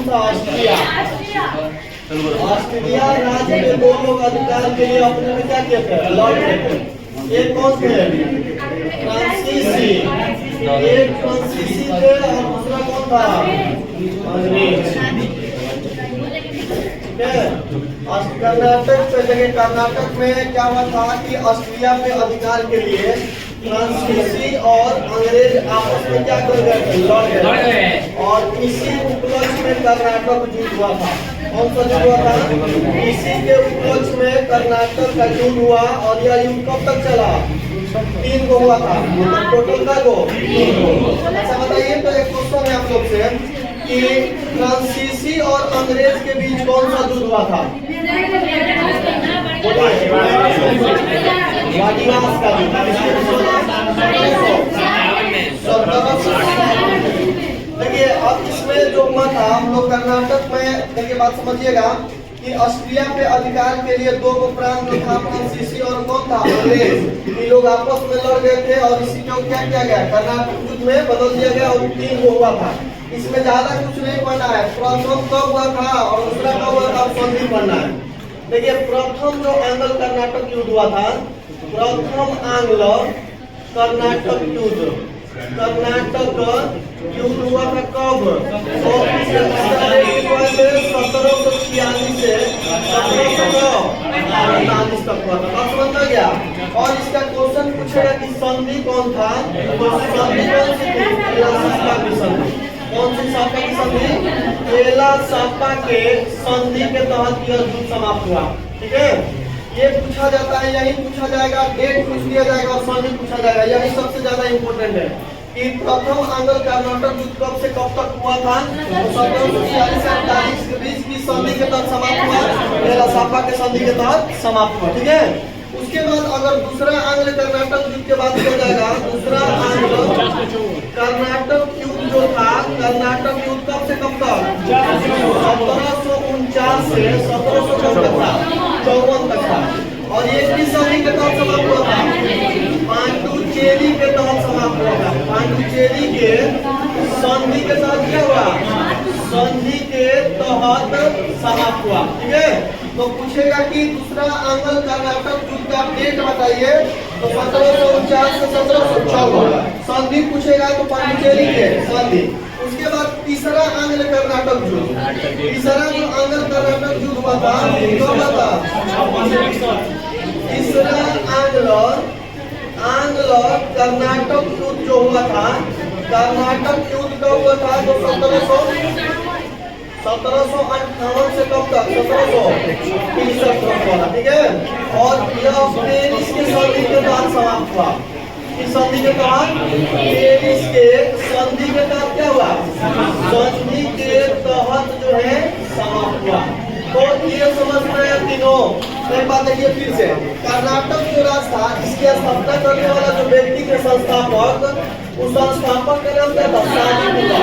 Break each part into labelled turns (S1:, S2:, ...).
S1: कौन था? Austria. Austria राज्य के दो लोग अधिकार के लिए अपने में क्या किए थे? लड़े थे। एक कौन थे? फ्रांसीसी। एक फ्रांसीसी थे और दूसरा कौन था? अंग्रेज। कर्नाटक पे जगह कर्नाटक में क्या हुआ था कि ऑस्ट्रिया पे अधिकार के लिए फ्रांसीसी और अंग्रेज आपस में क्या कर गए थे? लड़ गए। और इसी उपलक्ष्य में कर्नाटक युद्ध हुआ था। कौन सा युद्ध हुआ था? इसी के उपलक्ष्य में कर्नाटक का युद्ध हुआ। और यह युद्ध कब तक चला? 3 को हुआ था। टोटल का को 3 को। अच्छा बताइए, तो एक क्वेश्चन है आप लोग से कि फ्रांसीसी और अंग्रेज के बीच कौन सा युद्ध हुआ था? वाडिवास का युद्ध। देखिए अब इसमें जो हुआ था, हम लोग कर्नाटक में देखिए बात समझिएगा कि ऑस्ट्रिया पे अधिकार के लिए 2 गो प्रांत था, फ्रांसीसी और कौन था? अंग्रेज। ये लोग आपस में लड़ गए थे और इसी को क्या किया गया? कर्नाटक युद्ध में बदल दिया गया और 3 को हुआ था। इसमें ज्यादा कुछ नहीं पढ़ना है। प्रथम कब हुआ था और दूसरा कब हुआ था, संधि पढ़ना है। देखिए प्रथम जो आंग्ल कर्नाटक युद्ध हुआ था, प्रथम आंग्ल कर्नाटक युद्ध, कर्नाटक युद्ध हुआ था कब? 1746 से 1748 तक हुआ था। बात समझ में गया? और इसका क्वेश्चन पूछेगा कि संधि कौन था? तो संधि कौन सी थी? कौन सी सापा की संधि? केला सापा के संधि के तहत यह युद्ध समाप्त हुआ। ठीक है, ये पूछा जाता है, यही पूछा जाएगा, डेट पूछ दिया जाएगा और संधि पूछा जाएगा। यही सबसे ज्यादा इम्पोर्टेंट है कि प्रथम आंग्ल कर्नाटक युद्ध कब से कब तक हुआ था? 1746 से 48 के बीच की संधि के तहत समाप्त हुआ। केला सापा के संधि के तहत समाप्त हुआ। ठीक है, उसके बाद अगर दूसरा आंग्ल कर्नाटक युद्ध के बाद हो जाएगा, दूसरा आंग्ल कर्नाटक युद्ध जो था, कर्नाटक युद्ध कब से कब तक? 1749 से 1754 तक था। और ये किस संधि के तहत समाप्त हुआ था? पांडुचेरी के तहत समाप्त हुआ था। पांडुचेरी के संधि के तहत क्या हुआ? संधि के तहत समाप्त हुआ। ठीक है, तो पूछेगा कि दूसरा आंग्ल कर्नाटक युद्ध का डेट बताइए, तो 1749 से 1754 संधि पूछेगा, तो पांडुचेरी के संधि। उसके बाद तीसरा आंग्ल कर्नाटक युद्ध, तीसरा जो आंग्ल कर्नाटक युद्ध हुआ था तो हुआ था तीसरा आंग्ल कर्नाटक युद्ध जो हुआ था, कर्नाटक युद्ध कब हुआ था? तो 1758 से कब तक? 1763 तक हुआ। ठीक है, और यह पेरिस के संधि के तहत समाप्त हुआ। इस संधि के तहत, पेरिस के संधि के तहत क्या हुआ? संधि के तहत जो है समाप्त हुआ। तो ये समझना है तीनों। एक बात देखिए फिर से, कर्नाटक जो राज था, इसकी स्थापना करने वाला जो व्यक्ति के संस्थापक, उस संस्थापक का नाम क्या था? सादुल्ला।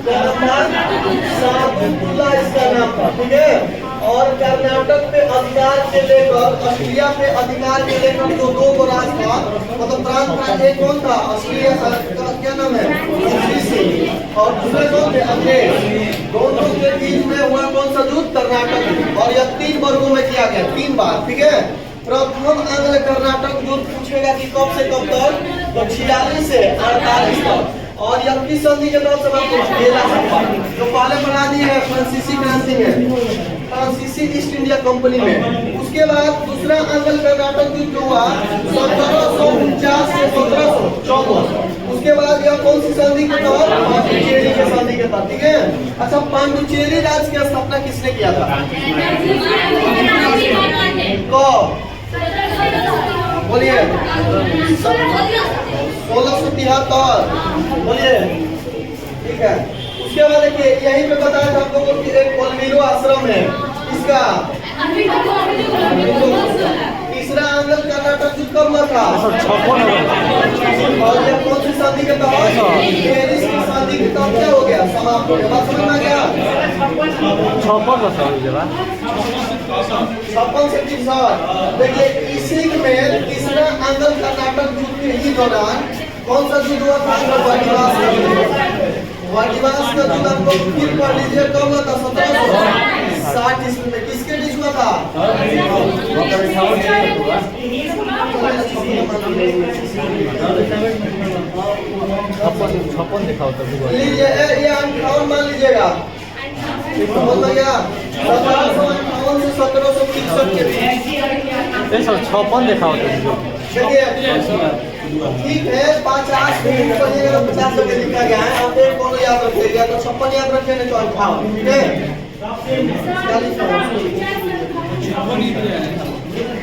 S1: क्या नाम था? सादुल्ला इसका नाम था। ठीक है, और कर्नाटक पे अधिकार के लेकर, ऑस्ट्रिया पे अधिकार के लेकर जो 2 गो राज था, मतलब प्रांत था, एक कौन था? ऑस्ट्रिया का क्या नाम है? फ्रांसीसी। और दूसरे कौन थे? अंग्रेज। दोनों के बीच में हुआ कौन सा युद्ध? कर्नाटक युद्ध। और यह 3 वर्गों में किया गया, 3 बार। ठीक है, प्रथम आंग्ल कर्नाटक युद्ध पूछेगा कि कब से कब तक? तो 46 से 48 तक। और यह किस संधि के तहत समाप्त हुआ? केला सापा, जो पहले बना दी है फ्रांसीसी क्रांति में, फ्रांसीसी ईस्ट इंडिया कंपनी में। उसके बाद दूसरा आंग्ल कर्नाटक युद्ध हुआ 1749 से 1754। उसके बाद यह कौन सी संधि के तहत? पांडुचेरी के संधि के तहत। ठीक है, अच्छा पांडुचेरी राज्य की स्थापना किसने किया था? कब? बोलिए। 1673। बोलिए। ठीक है, उसके बाद देखिए यहीं पे बताया था आप लोगों की एक कोलमीरो आश्रम है, इसका तीसरा आंग्ल कर्नाटक युद्ध कब हुआ था? 56। और ये कौन सी संधि के तहत? पेरिस की संधि के तहत क्या हो गया? समाप्त हो गया। बात समझ में गया? 56 से 63। देखिए इसी में तीसरा आंग्ल कर्नाटक युद्ध के ही दौरान कौन सा युद्ध हुआ था? वाडिवास का युद्ध। वाटिवास का युद्ध आपको फिर पढ़ लीजिए, कब हुआ था? 1760 ईस्वी में। किसके बीच हुआ था?
S2: छप्पन दिखाओ तब
S1: लीजिए, ये 58 मान लीजिएगा, बोल गया 1758 से 1763 के बीच।
S2: 56 दिखाओ तब
S1: देखिए ठीक है, 50 मिनट पढ़िएगा तो 50 रुपये लिखा गया है। अब एक कौन याद रखिएगा तो 56 याद रखिए, नहीं तो 58, ठीक है?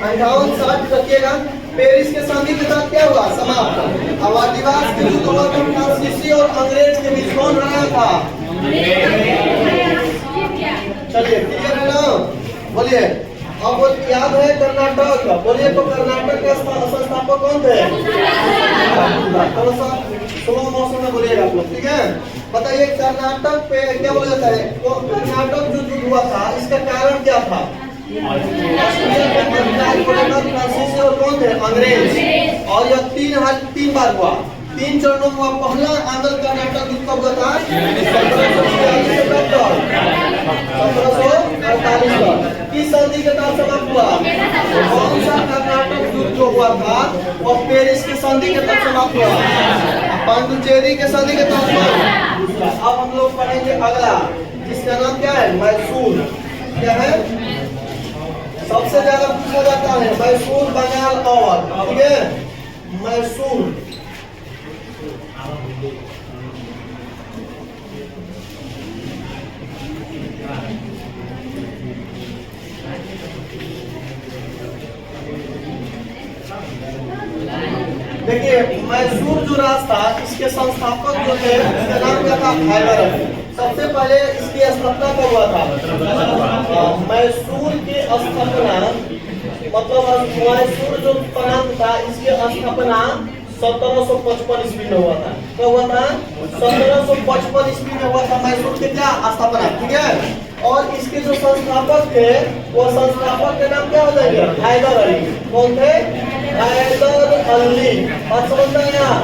S1: 58-60 रखिएगा। पेरिस के संधि के साथ क्या हुआ? समाप्त। अवादिवास के युद्ध हुआ था, फ्रांसीसी और अंग्रेज के बीच। कौन रहा था? चलिए क्लियर है ना? बोलिए। अब याद है कर्नाटक, बोलिए तो कर्नाटक के संस्थापक कौन थे? थोड़ा सा स्लो मोशन में बोलिएगा आप लोग, ठीक है? बताइए कर्नाटक पे क्या बोला जाता है? कर्नाटक जो युद्ध हुआ था, इसका कारण क्या था? फ्रांसीसी और कौन थे? अंग्रेज। और यह 3 बार हुआ, 3 चरणों में हुआ। पहला आंध्र कर्नाटक युद्ध कब हुआ था? 1748 किस संधि के तहत समाप्त हुआ? कौन सा कर्नाटक युद्ध जो हुआ था और पेरिस के संधि के तहत समाप्त हुआ? पांडुचेरी के संधि के तहत हुआ। अब हम लोग पढ़ेंगे अगला, जिसका नाम क्या है? मैसूर। क्या है? सबसे ज्यादा पूछा जाता है मैसूर, बंगाल और, ठीक है? मैसूर देखिए, मैसूर जो रास्ता, इसके संस्थापक जो थे, इसका नाम क्या था? हैदर अली। सबसे पहले इसकी स्थापना कब हुआ था? मैसूर की स्थापना, मतलब मैसूर जो प्रांत था, इसकी स्थापना 1755 ईस्वी में हुआ था। कब हुआ था? 1755 ईस्वी में हुआ था मैसूर की क्या स्थापना, ठीक है? और इसके जो संस्थापक थे, वो संस्थापक के नाम क्या हो जाएंगे? हैदर अली। कौन थे? हैदर अली। बात समझते हैं यहाँ?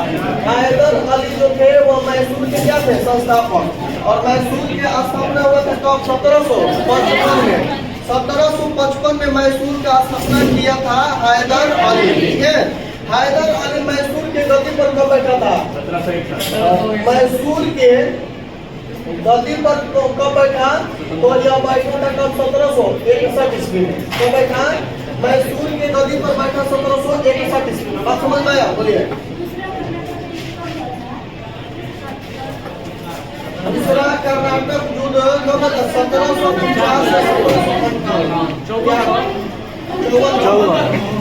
S1: हैदर अली जो थे वो मैसूर के क्या थे? संस्थापक। और मैसूर की स्थापना हुआ था कब? 1755 में। 1755 में मैसूर का स्थापना किया था हैदर अली, ठीक है? हैदर अली मैसूर के गद्दी पर कब बैठा था? मैसूर के गद्दी पर कब बैठा? तो यह बैठा था कब? 1761 ईस्वी में। कब बैठा? मैसूर के गद्दी पर बैठा 1761 ईस्वी में। बात समझ में आया? बोलिए। दूसरा कर्नाटक युद्ध कब? 1750 से 1754।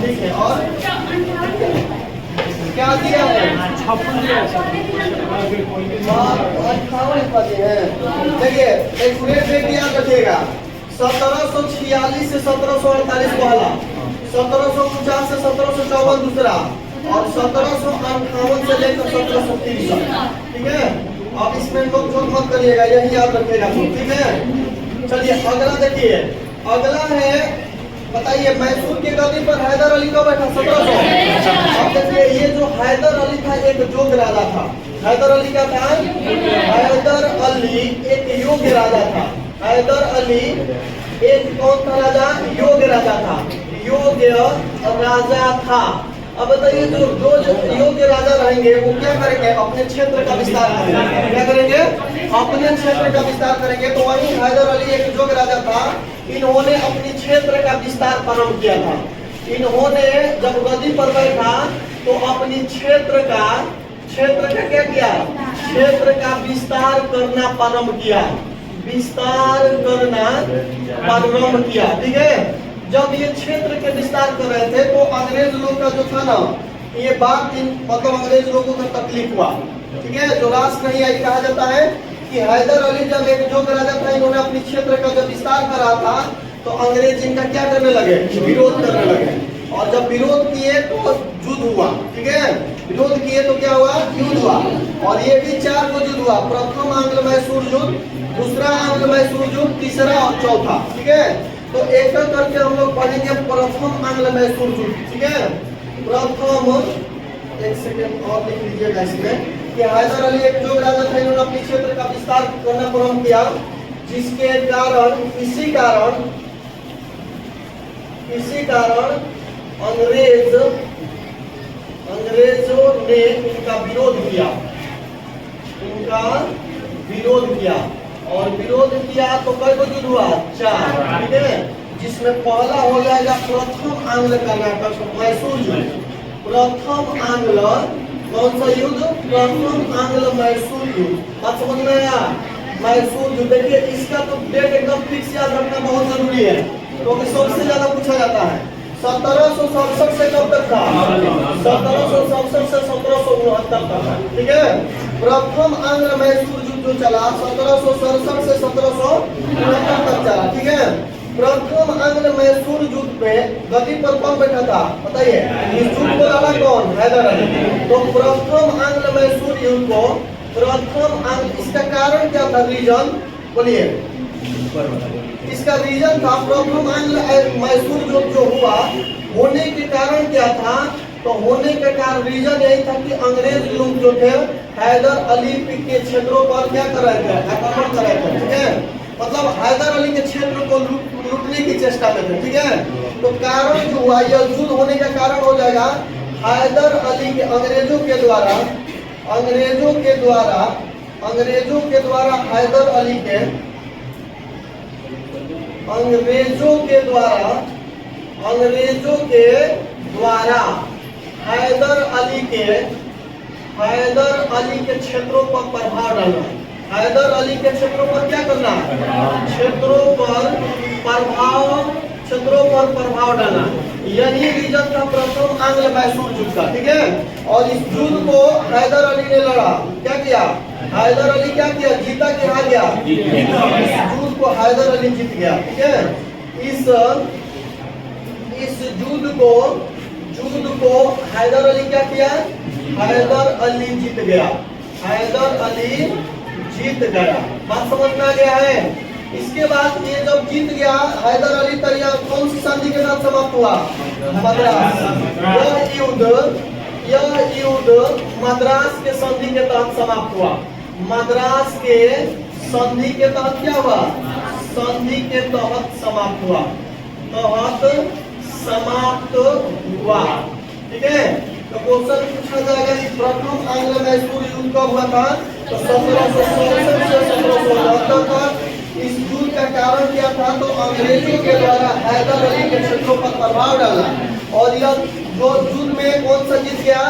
S1: ठीक है, और क्या दिया है? 58 है। देखिए एक रेट याद रखिएगा, 1746 से 1748 पहला, 1749 से 1754 दूसरा, और 1758 से लेकर 1730, ठीक है? अब इसमें लोग जोड़ मत करिएगा, यही याद रखिएगा, ठीक है? चलिए अगला देखिए, अगला है, बताइए मैसूर के गद्दी पर हैदर अली कब बैठा? 1700। अब देखिए ये जो हैदर अली था एक जोग राजा था। हैदर अली क्या था? हैदर अली एक योग्य राजा था। हैदर अली एक कौन था राजा? योग्य राजा था। योग्य राजा था। अब बताइए जो योग्य राजा रहेंगे वो क्या करेंगे? अपने क्षेत्र का विस्तार करेंगे। क्या करेंगे? अपने क्षेत्र का विस्तार करेंगे। तो वही हैदर अली एक योग्य राजा था, इन्होंने अपने क्षेत्र का विस्तार प्रारंभ किया था। इन्होंने जब गद्दी पर बैठा तो अपनी क्षेत्र का क्या किया? क्षेत्र का विस्तार करना प्रारंभ किया। विस्तार करना प्रारंभ किया, ठीक है? जब ये क्षेत्र के विस्तार कर रहे थे तो अंग्रेज लोग का जो था ना, ये बात मतलब अंग्रेज लोगों को तकलीफ हुआ, ठीक है? जो राष्ट्र नहीं आई कहा जाता है कि हैदर अली जब एक जोग राजा था, इन्होंने अपने क्षेत्र का जब विस्तार करा था तो अंग्रेज इनका क्या करने लगे? विरोध करने लगे। और जब विरोध किए तो युद्ध हुआ, ठीक है? विरोध किए तो क्या हुआ? युद्ध हुआ। और ये भी 4 को युद्ध हुआ। प्रथम आंग्ल मैसूर युद्ध, दूसरा आंग्ल मैसूर युद्ध, तीसरा और चौथा, ठीक है? तो एक करके हम लोग पढ़ेंगे प्रथम आंग्ल मैसूर युद्ध, ठीक है? प्रथम, एक सेकेंड और लिख लीजिएगा इसमें, कि हैदर अली एक जोग राजा थे, इन्होंने अपने क्षेत्र का विस्तार करना प्रारंभ किया, जिसके कारण इसी कारण अंग्रेजों ने इनका विरोध किया और विरोध किया तो कई को युद्ध हुआ? 4, ठीक है। जिसमें पहला हो जाएगा प्रथम आंग्ल कर्नाटक मैसूर युद्ध। प्रथम आंग्ल कौन सा युद्ध? प्रथम आंग्ल मैसूर युद्ध। बात समझ में आया? मैसूर युद्ध, देखिए इसका तो डेट एकदम फिक्स याद रखना बहुत जरूरी है, क्योंकि सबसे ज्यादा पूछा जाता है। 1767 से कब तक था? 1767 से 1769 तक था, ठीक है। प्रथम आंग्ल मैसूर युद्ध जो चला 1767 से 1769 तक चला, ठीक है। प्रथम आंग्ल मैसूर युद्ध में गद्दी पर कौन बैठा था बताइए? इस युद्ध को लड़ा कौन? हैदर अली। तो प्रथम आंग्ल मैसूर युद्ध को इसका कारण क्या था? रीजन बोलिए। इसका रीजन था प्रथम आंग्ल मैसूर युद्ध जो हुआ, होने के कारण क्या था? तो होने के कारण रीजन यही था कि अंग्रेज लोग जो थे हैदर अली के क्षेत्रों पर क्या कर रहे थे? आक्रमण कर रहे थे, ठीक है। मतलब हैदर अली के क्षेत्र को लूटने की चेष्टा में थे, ठीक है। तो कारण जो हुआ, यह युद्ध होने का कारण हो जाएगा हैदर अली के अंग्रेजों के द्वारा हैदर अली के हैदर अली के क्षेत्रों पर प्रभाव डालना। हैदर अली के क्षेत्रों पर क्या करना? क्षेत्रों पर प्रभाव डालना। यही रीजन था प्रथम आंग्ल मैसूर युद्ध का, ठीक है। और इस युद्ध को हैदर अली ने लड़ा। क्या किया? हैदर अली क्या किया? जीता कि हार गया? इस युद्ध को हैदर अली जीत गया, ठीक है। इस युद्ध को हैदर अली क्या किया? हैदर अली जीत गया। बात समझ में आ गया है? इसके बाद ये जब जीत गया हैदर अली, तैयार कौन सी संधि के साथ समाप्त हुआ? मद्रास। यह युद्ध मद्रास के संधि के तहत समाप्त हुआ। मद्रास के संधि के तहत क्या हुआ? संधि के तहत समाप्त हुआ, ठीक है। तो क्वेश्चन पूछा जाएगा कि प्रथम आंग्ल मैसूर युद्ध कब हुआ था? तो 1767 से 1769 तक। इस युद्ध का कारण क्या था? तो अंग्रेजों के द्वारा हैदर अली के क्षेत्रों पर प्रभाव डाला, और यह जो युद्ध में कौन सा जीत गया?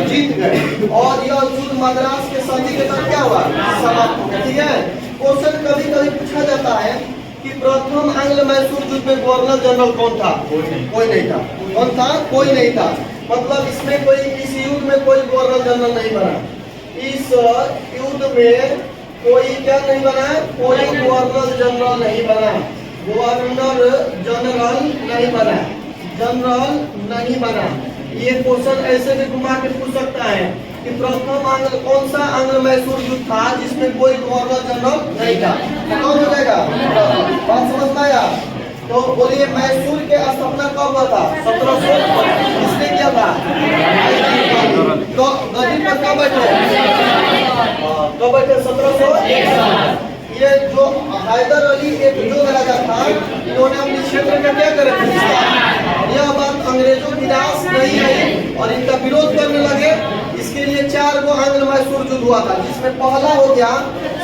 S1: जीत गए। और यह युद्ध मद्रास के संधि के साथ क्या हुआ? समाप्त हो गया, ठीक है। क्वेश्चन कभी पूछा जाता है कि प्रथम आंग्ल मैसूर युद्ध में गवर्नर जनरल कौन था? कोई नहीं था। कौन था? कोई नहीं था। मतलब इसमें इस युद्ध में कोई गवर्नर जनरल नहीं बना। इस युद्ध में कोई क्या नहीं बना? कोई गवर्नर जनरल नहीं बना। जनरल नहीं बना। ये क्वेश्चन ऐसे भी घुमा के पूछ सकता है कि प्रथम आंग्ल कौन सा आंग्ल मैसूर युद्ध था जिसमें कोई गवर्नर जनरल नहीं था? कौन हो जाएगा? बात समझ में आया? तो बोलिए मैसूर के स्थापना कब हुआ था? 1700। किसने किया था? तो गद्दी पर कब बैठे? 1701। ये जो हैदर अली एक जोग राजा था, इन्होंने अपने क्षेत्र का क्या करे? यह बात अंग्रेजों की रास नहीं है और इनका विरोध करने लगे। इसके लिए 4 गो आंग्ल मैसूर युद्ध हुआ था, जिसमें पहला हो गया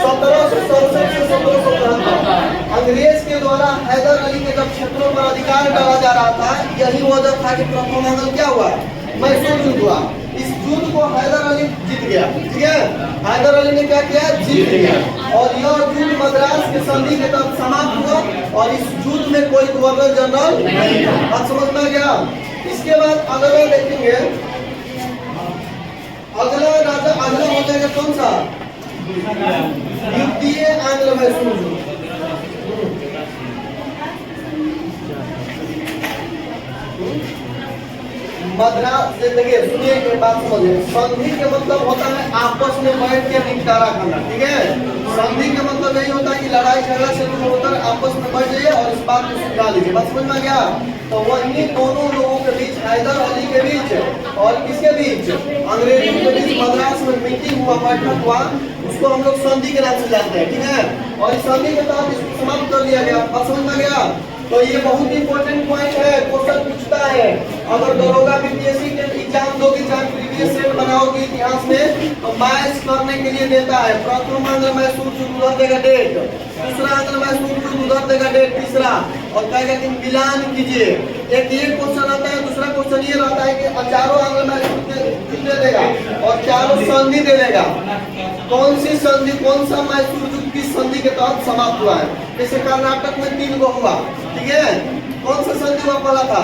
S1: 1767 से 1773। अंग्रेज के द्वारा हैदर अली के जब क्षेत्रों पर अधिकार डाला जा रहा था, यही वजह था कि प्रथम आंग्ल क्या हुआ? मैसूर युद्ध हुआ। इस युद्ध को हैदर अली जीत गया, ठीक है। हैदर अली ने क्या किया? जीत गया। और यह युद्ध मद्रास के संधि के तहत समाप्त हुआ, और इस युद्ध में कोई गवर्नर जनरल नहीं था। बात समझ में आ गया? इसके बाद अगला देखेंगे। अगला हो जाएगा कौन सा? द्वितीय आंग्ल मैसूर युद्ध। मद्रास से देखिए, सुनिए एक बात समझिए। संधि के मतलब होता है आपस में बैठ के निपटारा करना, ठीक है। संधि का मतलब यही होता है कि लड़ाई झगड़ा से दूर होकर आपस में बढ़ जाइए और इस बात को सुलझा लीजिए। बात समझ में आ गया? तो वही दोनों लोगों के बीच, हैदर अली के बीच और किसके बीच, अंग्रेजों के बीच मद्रास में मीटिंग हुआ, बैठक हुआ, उसको हम लोग संधि के नाम से जानते हैं। ठीक है, और इस संधि के तहत इसको समाप्त कर दिया गया। बात समझ में आ गया? तो ये बहुत इंपॉर्टेंट पॉइंट है, क्वेश्चन पूछता है। अगर दरोगा बीपीएससी के एग्जाम दोगे, चाहे प्रीवियस सेट बनाओगे इतिहास में, तो मैच करने के लिए देता है। प्रथम अंक में सूत्र उधर देगा डेट, दूसरा अंक में सूत्र उधर देगा डेट, तीसरा और कहेगा कि मिलान कीजिए। एक ये क्वेश्चन आता है, दूसरा क्वेश्चन ये रहता है कि चारों अंक में सूत्र दे देगा और चारों संधि दे देगा। कौन सी संधि, कौन सा मैसूर युद्ध किस संधि के तहत समाप्त हुआ है। जैसे कर्नाटक में 3 गो हुआ, ठीक है, कौन सा संधि हुआ पड़ा था,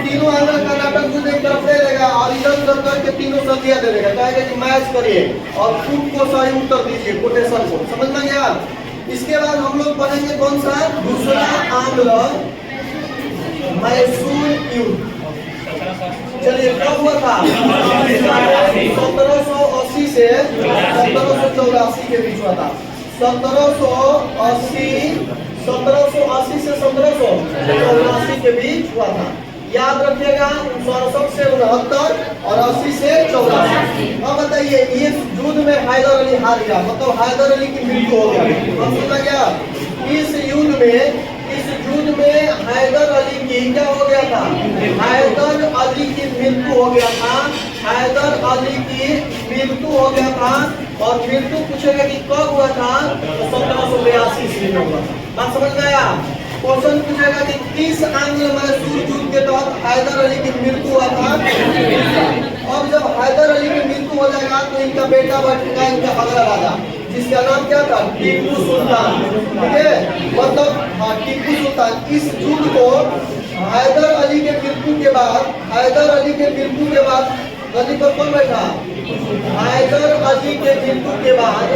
S1: तीनों अंदर कर्नाटक युद्ध एक तरफ दे देगा और इधर उधर करके तीनों संधियां दे देगा, कहेगा कि मैच करिए और खुद को सही उत्तर दीजिए, कोटेशन को। समझ में गया? इसके बाद हम लोग पढ़ेंगे कौन सा, दूसरा आंग्ल मैसूर युद्ध। चलिए, कब हुआ था? 1780 से 1784 के बीच हुआ था। 1780 से 1784 के बीच हुआ था। याद रखिएगा, 67 से 69 और 80 से 84। अब बताइए, ये युद्ध में हैदर अली हार गया, मतलब हैदर अली की मृत्यु हो गया। अब समझा गया? इस युद्ध में हैदर अली की क्या हो गया था, हैदर अली की मृत्यु हो गया था। हैदर अली की मृत्यु हो गया था और मृत्यु पूछेगा कि कब हुआ था, तो 1782 ईस्वी में हुआ था। बात समझ में आया? क्वेश्चन पूछेगा कि किस आंग्ल मैसूर युद्ध के तहत हैदर अली की मृत्यु हुआ था। अब जब हैदर अली की मृत्यु हो जाएगा तो इनका बेटा बैठेगा, इनका अगला राजा, जिसका नाम क्या था, टीपू सुल्तान। ठीक है, मतलब टीपू सुल्तान। इस युद्ध को हैदर अली के मृत्यु के बाद, गद्दी पर कौन बैठा, हैदर अली के मृत्यु के बाद,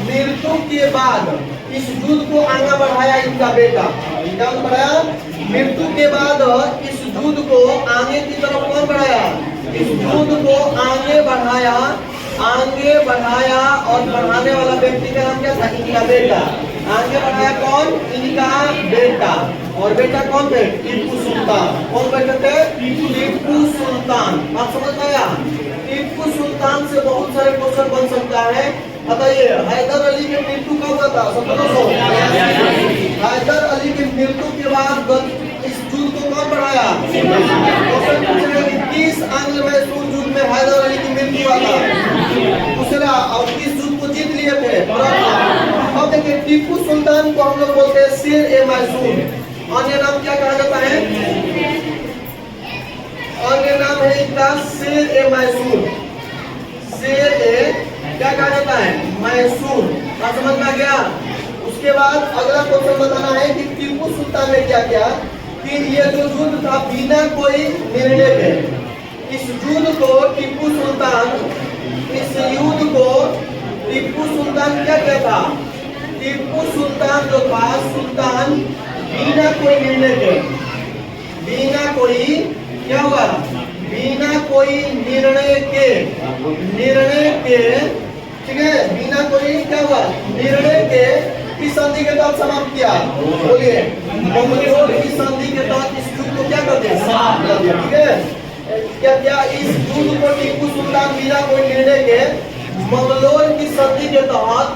S1: मृत्यु के बाद इस युद्ध को आगे बढ़ाया इनका बेटा। क्या बढ़ाया? मृत्यु के बाद इस युद्ध को आगे की तरफ कौन बढ़ाया, इस युद्ध को आगे बढ़ाया और बढ़ाने वाला व्यक्ति का नाम क्या था, इनका बेटा। आगे बढ़ाया कौन, इनका बेटा। और बेटा कौन थे, टीपू सुल्तान। कौन बेटे थे, टीपू सुल्तान। बात समझ में आया? टीपू सुल्तान से बहुत सारे क्वेश्चन बन सकता है। बताइए, हैदर अली की मृत्यु कब हुआ था, 1782। हैदर अली की मृत्यु के बाद इस युद्ध को कौन बढ़ाया, क्वेश्चन पूछेगा कि किस आंग्ल मैसूर युद्ध में हैदर अली की मृत्यु हुआ था, दूसरा, और किस युद्ध को जीत लिए थे। अब देखिए, टीपू सुल्तान को हम लोग बोलते हैं शेर ए मैसूर। अन्य नाम क्या कहा जाता है, अन्य नाम है इनका शेर ए मैसूर। शेर ए क्या कहा जाता है, मैसूर। बात समझ में आ गया? उसके बाद अगला क्वेश्चन बताना है कि टीपू सुल्तान ने क्या किया कि ये जो युद्ध था बिना कोई निर्णय के, इस युद्ध को टीपू सुल्तान क्या किया था, टीपू सुल्तान जो था, सुल्तान बिना कोई निर्णय के, बिना कोई क्या हुआ, बिना कोई निर्णय के, ठीक है, बिना कोई क्या हुआ, निर्णय के किस संधि के तहत समाप्त किया, बोलिए, मंगलोर की संधि के तहत इस युद्ध को क्या कर दिया, समाप्त कर दिया। ठीक है, क्या इस युद्ध को टीपू सुल्तान बिना कोई निर्णय के मंगलोर की संधि के तहत,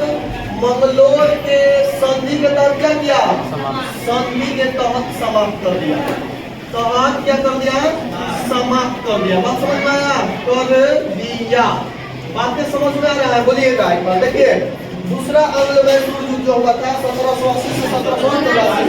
S1: मंगलोर के संधि के तहत क्या किया, संधि के तहत समाप्त कर दिया। तहत क्या कर दिया, समाप्त कर दिया। बात समझ में आया, कर दिया। बातें समझ में आ रहा है, बोलिएगा एक बार। देखिए, दूसरा अंग्ल मैसूर युद्ध जो हुआ था 1780 से 1784,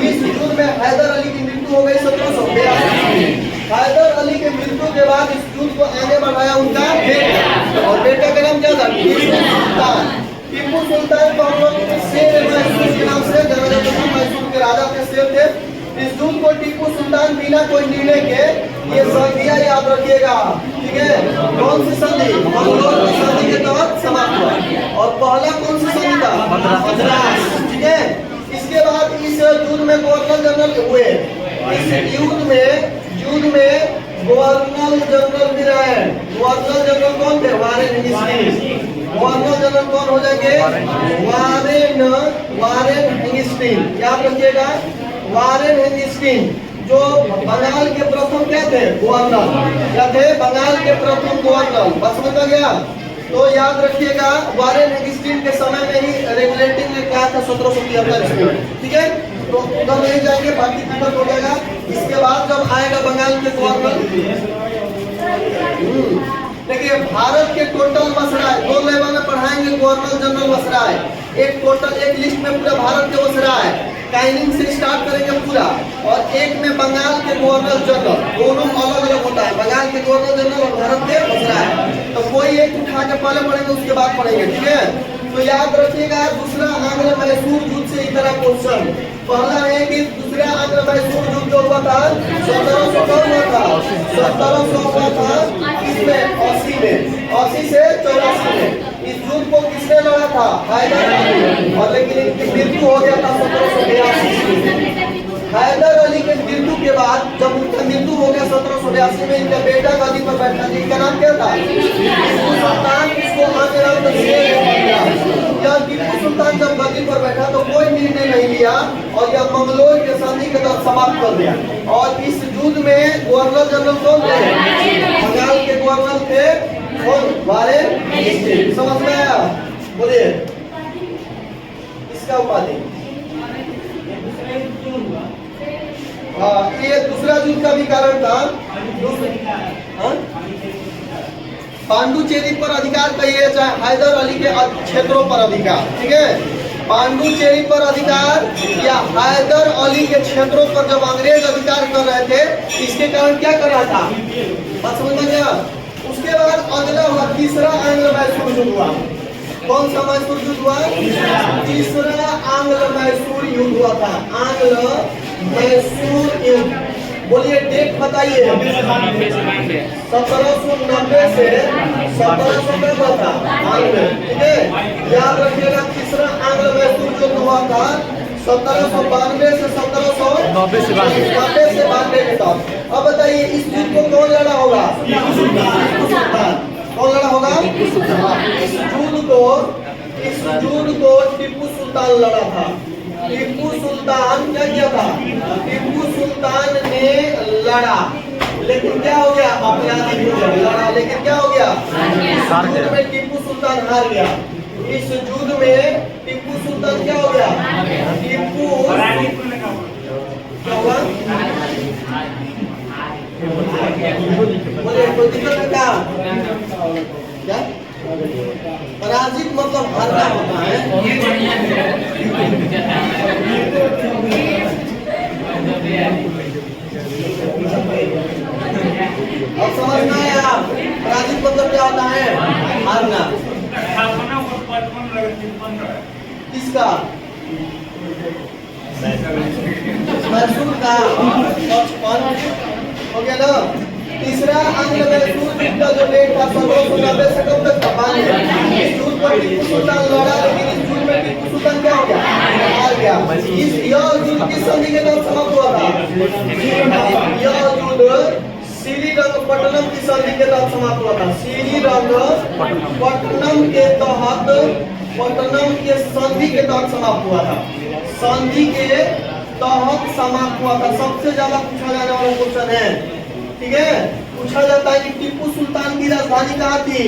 S1: इस युद्ध में हैदर अली की मृत्यु हो गई 1782। हैदर अली की मृत्यु के बाद इस युद्ध को आगे बढ़ाया उनका बेटा, और बेटा का नाम क्या था, टीपू सुल्तान। टीपू सुल्तान को हम लोग शेर मैसूर के नाम से जाना जाता था, मैसूर के राजा थे, शेर थे। इस युद्ध को टीपू सुल्तान बिना कोई निर्णय के, ये संधियां याद रखिएगा, ठीक है। कौन सी संधि, मंगलोर की संधि के तहत समाप्त हुआ। और पहला कौन सी संधि था, मद्रास, ठीक है। इसके बाद इस युद्ध में गवर्नर जनरल हुए। इस युद्ध में गवर्नर जनरल भी रहे। गवर्नर जनरल कौन थे? Warren Hastings. गवर्नर जनरल कौन हो जाएंगे? Warren Hastings. याद रखिएगा, वारेन हेस्टिंग्स जो बंगाल के प्रथम क्या थे? गवर्नर। क्या थे? बंगाल के प्रथम गवर्नर। बस समझ में गया? तो याद रखिएगा, वारेन हेस्टिंग्स के समय में ही रेगुलेटिंग ने कहा था 1773 में। ठीक है, तो उधर नहीं जाएंगे, बाकी खत्म हो जाएगा। इसके बाद जब आएगा बंगाल के गवर्नर, देखिए भारत के टोटल मसराय 2 लेवल में पढ़ाएंगे। गवर्नर जनरल मसराय एक टोटल, एक लिस्ट में पूरा भारत के मसराय काइनिंग से स्टार्ट करेंगे पूरा, और एक में बंगाल के गवर्नर जनरल। दोनों अलग अलग होता है, बंगाल के गवर्नर जनरल और भारत के मसराय। तो कोई एक उठा के पहले पढ़ेंगे, उसके बाद पढ़ेंगे। ठीक है, तो याद रखिएगा, दूसरा आंग्ल मैसूर युद्ध से इस तरह क्वेश्चन। पहला है कि दूसरा आंग्ल मैसूर युद्ध जो हुआ था 1700 कब हुआ था? 1700 हुआ था इसमें 80 में, 80 से 84 में। इस युद्ध को किसने लड़ा था? हैदर अली। और लेकिन इनकी मृत्यु हो गया था 1782 में। हैदर अली के मृत्यु के बाद जब उनका मृत्यु हो गया 1782 में, इनका बेटा गद्दी पर बैठा, जिनका नाम क्या था? टीपू सुल्तान। इसको आगे नाम या टीपू सुल्तान जब गद्दी पर बैठा तो कोई निर्णय नहीं लिया और यह मंगलोर के संधि के तहत समाप्त कर दिया। और इस युद्ध में गवर्नर जनरल कौन थे? बंगाल के गवर्नर थे कौन? Warren Hastings. समझ में आया? बोलिए इसका उपाधि। ये दूसरा युद्ध का भी कारण था। पांडुचेरी पर अधिकार कहिए, चाहे हैदर अली के क्षेत्रों पर अधिकार। ठीक है, पांडुचेरी पर अधिकार या हैदर अली के क्षेत्रों पर जब अंग्रेज अधिकार कर रहे थे, इसके कारण क्या कर रहा था? बात समझ में गया? उसके बाद अगला हुआ तीसरा आंग्ल मैसूर युद्ध हुआ। कौन सा मैसूर युद्ध हुआ? तीसरा आंग्ल मैसूर युद्ध हुआ था। आंग्ल मैसूर युद्ध। बोलिए डेट बताइए। 1790 से 1700 हुआ था आंग्ल। ठीक है, याद रखिएगा, तीसरा आंग्ल मैसूर युद्ध हुआ था 1792 से 1790 से 92 के तक। अब बताइए इस युद्ध को कौन लड़ा होगा? टीपू सुल्तान। कौन लड़ा होगा? इस युद्ध को टीपू सुल्तान लड़ा था। टीपू सुल्तान क्या किया था? टीपू सुल्तान ने लड़ा, लेकिन क्या हो गया? अपराधी हो गया। लड़ा लेकिन क्या हो गया? इस युद्ध में टीपू सुल्तान हार गया। इस युद्ध में टीपू सुल्तान क्या हो गया? टीपू क्या हुआ? बोले कोई दिक्कत है क्या? पराजित मतलब हारना होता है। अब समझ में आया पराजित मतलब क्या होता है? हारना। किसका? मैसूर का 55 हो गया ना। तीसरा आंग्ल मैसूर युद्ध का जो डेट था 1790 से कब तक था? इस युद्ध पर टीपू सुल्तान लड़ा, लेकिन इस युद्ध में टीपू सुल्तान क्या हो गया? हार गया। इस यह युद्ध किस संधि के तहत समाप्त हुआ था? यह युद्ध श्रीरंगपट्टनम की संधि के तहत समाप्त हुआ था। श्रीरंगपट्टनम के तहत, पट्टनम के संधि के तहत समाप्त हुआ था। संधि के तहत समाप्त हुआ था। सबसे ज्यादा पूछा जाने वाला क्वेश्चन है। ठीक है, पूछा जाता है कि टीपू सुल्तान की राजधानी कहाँ थी?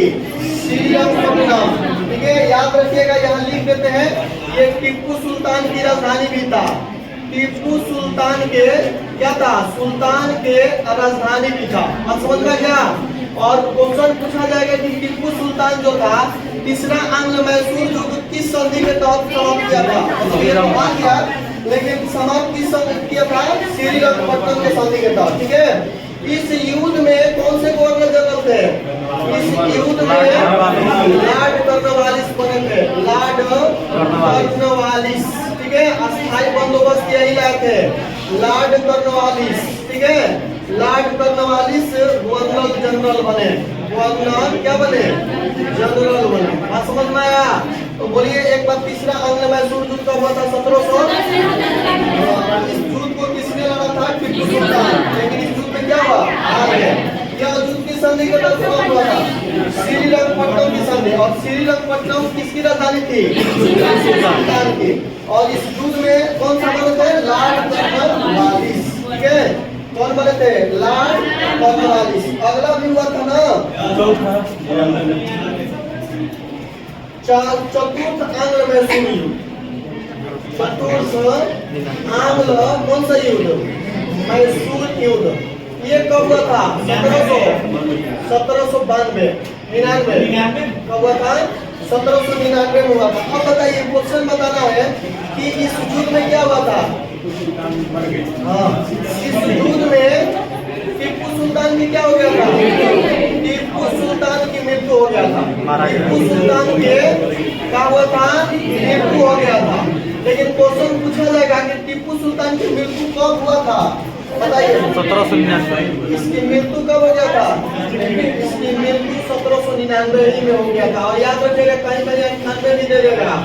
S1: श्रीरंगपट्टनम। ठीक है, याद रखिएगा, यहाँ लिख देते हैं ये टीपू सुल्तान की राजधानी भी था। टीपू सुल्तान के क्या था? सुल्तान के राजधानी भी था। अब समझ में क्या? और क्वेश्चन पूछा जाएगा कि टीपू सुल्तान जो था तीसरा आंग्ल मैसूर युद्ध किस संधि के तहत समाप्त किया था? लेकिन समाप्त किस संधि किया था? श्रीरंगपट्टनम के संधि के तहत। ठीक है, इस युद्ध में कौन से गवर्नर जनरल थे? इस युद्ध में लॉर्ड कॉर्नवालिस बने थे। Lord Cornwallis. ठीक है, अस्थायी बंदोबस्त यही लाए थे लॉर्ड कॉर्नवालिस। ठीक है, लॉर्ड कॉर्नवालिस गवर्नर जनरल बने। गवर्नर क्या बने? जनरल बने। बात समझ में आया? तो बोलिए एक बार तीसरा आंग्ल मैसूर युद्ध कब हुआ था? 1700। इस युद्ध को किसने लड़ा था? टीपू सुल्तान। लेकिन इस युद्ध में में क्या हुआ? हार गए। यह युद्ध की संधि के तहत समाप्त हुआ था। श्रीरंगपट्टनम की संधि, और श्रीरंगपट्टनम किसकी राजधानी थी? सुल्तान की। और इस युद्ध में कौन सा बने थे? Lord Cornwallis. ठीक है, कौन बने थे? Lord Cornwallis. अगला भी हुआ था ना चतुर्थ आंग्ल मैसूर युद्ध। चतुर्थ आंग्ल कौन सा युद्ध? मैसूर युद्ध। ये कब हुआ था? 1792 कब हुआ था? 1799 में हुआ था। अब बताइए, क्वेश्चन बताना है कि इस युद्ध में क्या हुआ था? हाँ, इस युद्ध में टीपू सुल्तान की क्या हो गया था? टीपू सुल्तान की मृत्यु हो गया था। टीपू सुल्तान के क्या हुआ था? मृत्यु हो गया था। लेकिन क्वेश्चन पूछा जाएगा कि टीपू सुल्तान की मृत्यु कब हुआ था? बताइए।
S2: 1799।
S1: इसकी मृत्यु कब हो गया था? इसकी मृत्यु 1799 ही में हो गया था। और याद रखिएगा, कहीं कहीं 98 भी दे देगा।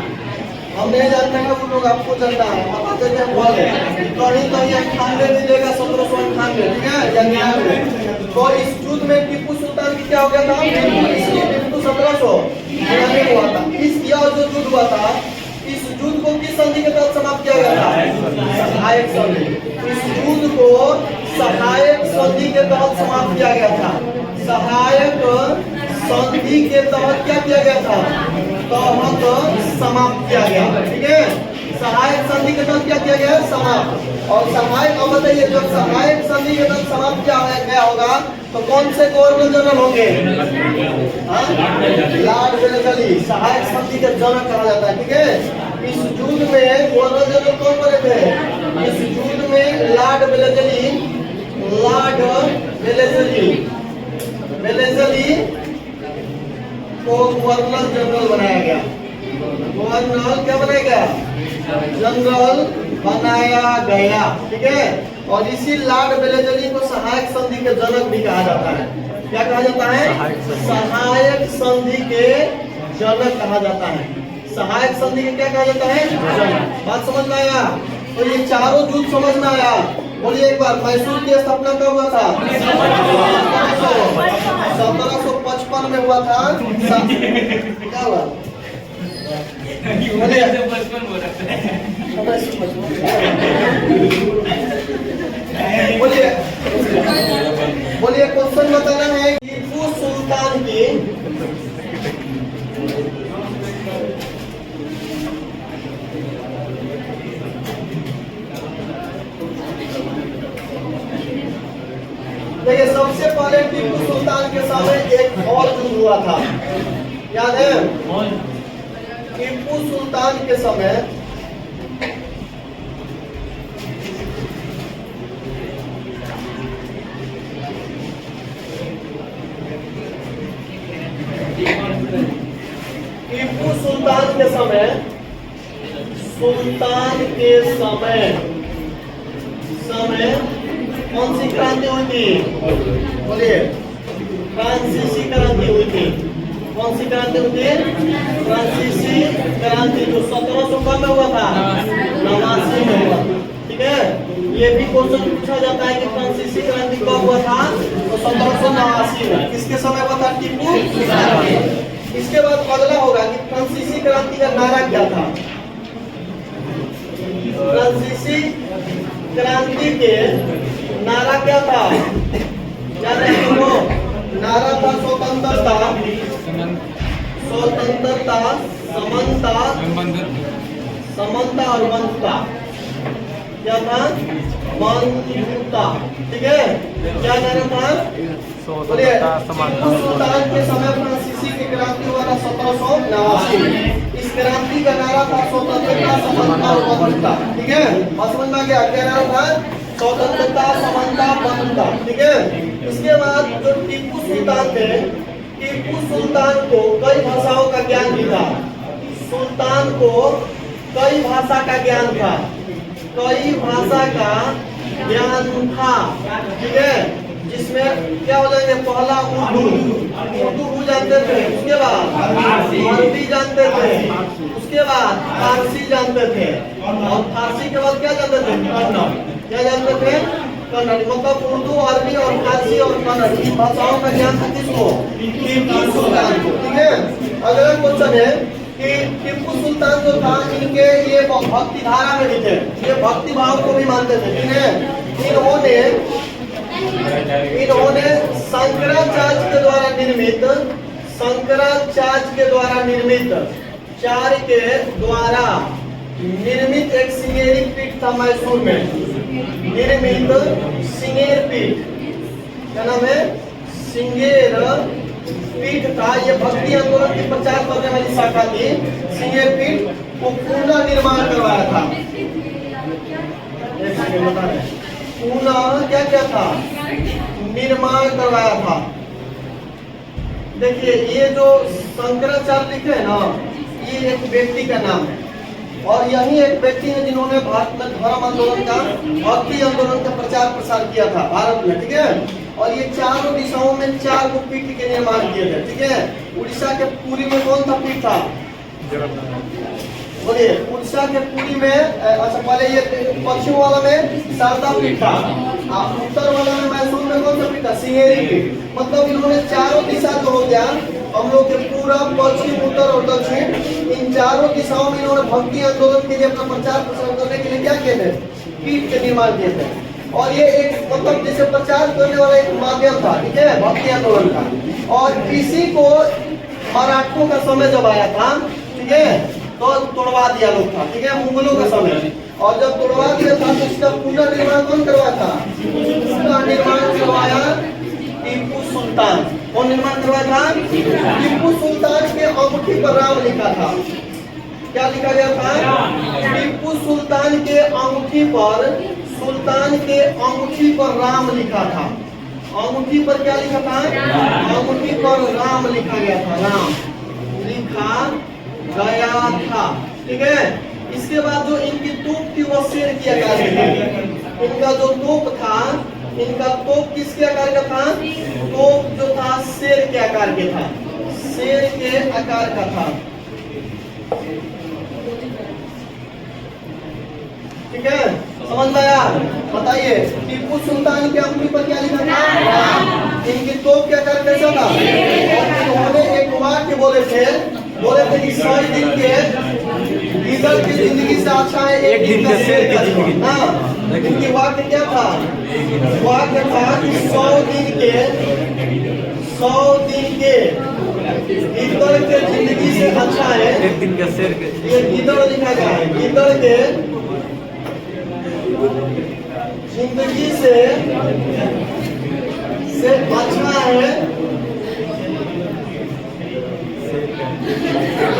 S1: हम नहीं जानते हैं, वो लोग आपको जानता है। कहीं कहीं 98 भी देगा, 1798। ठीक है, या 99। तो इस युद्ध में टीपू सुल्तान की क्या हो गया था? इसकी मृत्यु 1799 हुआ था। इस यह जो युद्ध हुआ था, इस युद्ध को किस संधि के तहत समाप्त किया गया था? सहायक संधि। इस युद्ध को सहायक संधि के तहत समाप्त किया गया था। सहायक संधि के तहत क्या किया गया था? तहत समाप्त किया गया। ठीक है, सहायक संधि के तहत क्या किया गया? समाप्त। और सहायक, अब बताइए, जब सहायक संधि के तहत समाप्त किया गया होगा तो कौन से गवर्नर जनरल होंगे? लॉर्ड वेलेस्ली सहायक संधि के जनक कहा जाता है। ठीक है, इस युद्ध में गवर्नर जनरल कौन बने थे? इस युद्ध में लॉर्ड वेलेस्ली को गवर्नर जनरल बनाया गया। गवर्नर क्या बनाया गया? जनरल बनाया गया। ठीक है, और इसी लॉर्ड वेलेस्ली को सहायक संधि के जनक भी कहा जाता है। क्या कहा जाता है? सहायक संधि के जनक कहा जाता है। सहायक संधि के क्या कहा जाता है? जनक। बात समझ में आया? तो ये चारों युद्ध समझ में आया? बोलिए एक बार। मैसूर की स्थापना कब हुआ था? 1755 में हुआ था। क्या हुआ? बोलिए क्वेश्चन बताना है। टीपू सुल्तान की देखिए, सबसे पहले टीपू सुल्तान के समय एक और युद्ध हुआ था, याद है? टीपू सुल्तान के समय कौन सी क्रांति हुई थी? बोलिए। फ्रांसीसी क्रांति हुई थी। कौन सी क्रांति हुई थी? फ्रांसीसी क्रांति, जो 1700 कब में हुआ था? 89 में हुआ। ठीक है, ये भी क्वेश्चन पूछा जाता है कि फ्रांसीसी क्रांति कब हुआ था? तो 1789 में। किसके समय हुआ था? टीपू। इसके बाद अगला होगा कि फ्रांसीसी क्रांति का नारा क्या था? फ्रांसीसी क्रांति के नारा क्या था? याद है आपको? नारा था स्वतंत्रता, समानता और बंधुता। क्या था? बंधुता। ठीक है, क्या नारा था? बोलिए। टीपू सुल्तान के समय फ्रांसीसी की क्रांति हुआ था 1789। इस क्रांति का नारा था स्वतंत्रता, समानता और बंधुता। ठीक है, बात समझ में आ गया? क्या नारा था? स्वतंत्रता, समानता, बंधुता। ठीक है, इसके बाद जो टीपू सुल्तान थे, टीपू सुल्तान को कई भाषाओं का ज्ञान भी था। सुल्तान को कई भाषा का ज्ञान था। कई भाषा का ज्ञान था। ठीक है, जिसमें क्या हो जाएंगे? पहला उर्दू जानते थे, उसके बाद अरबी जानते थे, उसके बाद फारसी जानते थे, और फारसी के बाद क्या जानते थे? कन्नड़। क्या जानते थे? कन्नड़, मतलब उर्दू, अरबी और फारसी और कन्नड़ इन भाषाओं का ज्ञान था किसको? टीपू सुल्तान को। ठीक है, अगला क्वेश्चन है कि टीपू सुल्तान जो था इनके ये भक्ति धारा में भी थे, ये भक्ति भाव को भी मानते थे। ठीक है, इन्होंने शंकराचार्य के द्वारा निर्मित चार्य के द्वारा निर्मित एक सिंगेरी पीठ था मैसूर में, निर्मित सिंगेर पीठ, क्या नाम है? सिंगेर पीठ था। ये भक्ति आंदोलन की प्रचार करने वाली शाखा थी। सिंगेर पीठ को पुनः निर्माण करवाया था। पुनः क्या था? निर्माण करवाया था। देखिए, ये जो शंकराचार्य लिखे हैं ना, ये एक व्यक्ति का नाम है और यही एक व्यक्ति है जिन्होंने भारत में धर्म आंदोलन का, भक्ति आंदोलन का प्रचार प्रसार किया था भारत में। ठीक है, और ये चारों दिशाओं में 4 गो पीठ के निर्माण किए थे। ठीक है, उड़ीसा के पुरी में कौन सा पीठ था? बोलिए, उड़ीसा के पुरी में, अच्छा पहले ये पश्चिम वाला में शारदा पीठ था, उत्तर वाला में मैसूर में कौन सा पीठ था? सिंगेरी पीठ। मतलब इन्होंने चारों दिशा जो हो गया हम लोग के पूरब, पश्चिम, उत्तर और दक्षिण, इन चारों दिशाओं में इन्होंने भक्ति आंदोलन के लिए अपना प्रचार प्रसार करने के लिए क्या किए थे? पीठ के निर्माण किए थे। और ये एक मतलब जैसे प्रचार करने वाला एक माध्यम था। ठीक है, भक्ति आंदोलन का। और इसी को मराठों का समय जब आया था, ठीक है, तो तोड़वा दिया लोग था। ठीक है, मुगलों का समय, और जब तोड़वा दिया था तो इसका पुनर्निर्माण कौन करवाया था? पुनर्निर्माण करवाया टीपू सुल्तान। कौन निर्माण करवाया था? टीपू सुल्तान के अंगूठी पर राम लिखा था। क्या लिखा गया था? टीपू सुल्तान के अंगूठी पर राम लिखा था। अंगूठी पर क्या लिखा था? अंगूठी पर राम लिखा गया था। राम लिखा गया था। ठीक है, इसके बाद जो इनकी तोप थी वो शेर की आकार की थी। इनका जो तोप था, इनका तोप किसके आकार का था? तोप जो था शेर के आकार के था, शेर के आकार का था। ठीक है, समझ में आया? बताइए, टीपू सुल्तान के अंगूठी पर क्या लिखा था? इनकी तोप के आकार कैसा था? और इन्होंने एक वाक्य बोले थे कि 100 दिन के गीदड़ की जिंदगी से अच्छा है एक दिन का शेर की जिंदगी। हाँ, इनकी वाक्य क्या था? वाक्य था कि 100 दिन के गीदड़ के जिंदगी से अच्छा है
S2: एक दिन का शेर के।
S1: ये गीदड़ लिखा गया है, गीदड़ के जिंदगी से अच्छा है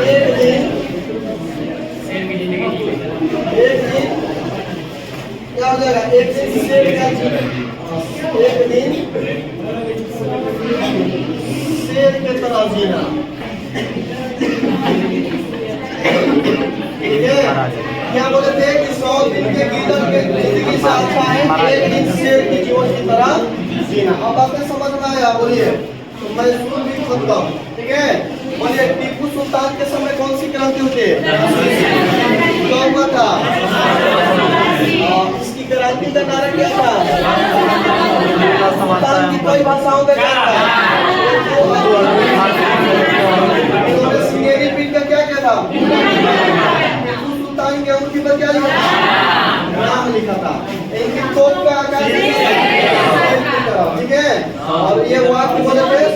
S1: एक दिन क्या हो जाएगा? एक दिन शेर का शेर के तरह जीना। ठीक है, क्या बोले थे कि 100 दिन के गीदड़ के जिंदगी से अच्छा है एक दिन शेर के जीवन की तरह जीना। अब बातें समझ में आया? बोलिए, तो मैं सुन भी सकता हूँ। ठीक है, बोलिए, टीपू सुल्तान के समय कौन सी क्रांति हुई थी? क्या हुआ था? इसकी क्रांति का नारा क्या था? सुल्तान की कई भाषाओं का क्या था? इन्होंने सिंगेरी पीठ का क्या था? टीपू सुल्तान के अंगूठी पर क्या लिखा था? राम लिखा था। इनकी तोप का आकार, ठीक है, और ये वाक्य बोले थे